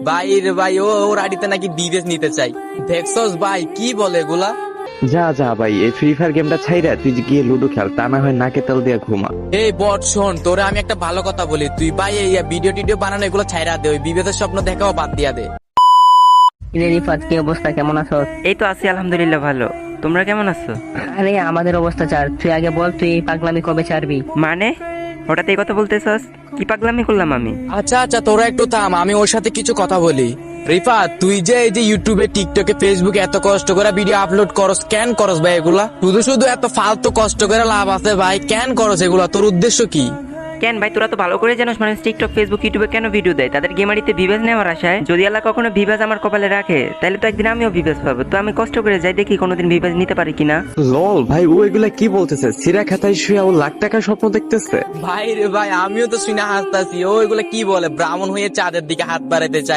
ভাই রে ভাই, ওর আইডিতে নাকি বিবেচ নিতে চাই। দেখছস ভাই কি বলে এগুলা? যা যা ভাই, এই ফ্রি ফায়ার গেমটা ছাইরা তুই গিয়ে লুডো খেল, তা না হয় নাকে তেল দিয়ে ঘুমা। এই বট শোন, তোরে আমি একটা ভালো কথা বলি, তুই ভাই এই ভিডিও টিডিও বানানো এগুলো ছাইরা দে, ওই বিবেচের স্বপ্ন দেখাও বাদ দিয়া দে। কিরে রিফাত, কি অবস্থা, কেমন আছো? এই তো আছি আলহামদুলিল্লাহ ভালো। তোমরা কেমন আছো? আরে আমাদের অবস্থা ছাড়, তুই আগে বল তুই এই পাগলামি কবে ছাড়বি? মানে হঠাৎ এই কথা বলতেছস? কি পাগলামি করলাম আমি? আচ্ছা আচ্ছা, তোরা একটু থাম, আমি ওর সাথে কিছু কথা বলি। রিফাত, তুই যে এই যে ইউটিউবে, টিকটকে, ফেসবুকে এত কষ্ট করে ভিডিও আপলোড করস, কেন করস ভাই এগুলা? শুধু শুধু এত ফালতু কষ্ট করে লাভ আছে ভাই? কেন করস এগুলা? তোর উদ্দেশ্য কি? কেন ভাই, তোরা তো ভালো করে জানোস মানুষ টিকটক, ফেসবুক, ইউটিউবে কেন ভিডিও দেয়? তাদের গেমারিতে ভিভাজ নেওয়ার আশায়। যদি আল্লাহ কখনো ভিভাজ আমার কপালে রাখে, তাহলে তো একদিন আমিও ভিভাজ পাবো। তো আমি কষ্ট করে যাই, দেখি কোনোদিন ভিভাজ নিতে পারি কিনা। লল ভাই, ও এগুলা কি বলতেছে? সিরা খাতায় শুয়ে ও লাখ টাকার স্বপ্ন দেখতেছে। ভাই রে ভাই, আমিও তো শুনে হাসতাছি। ও এগুলা কি বলে? ব্রাহ্মণ হয়ে চাঁদের দিকে হাত বাড়াইতে চাই।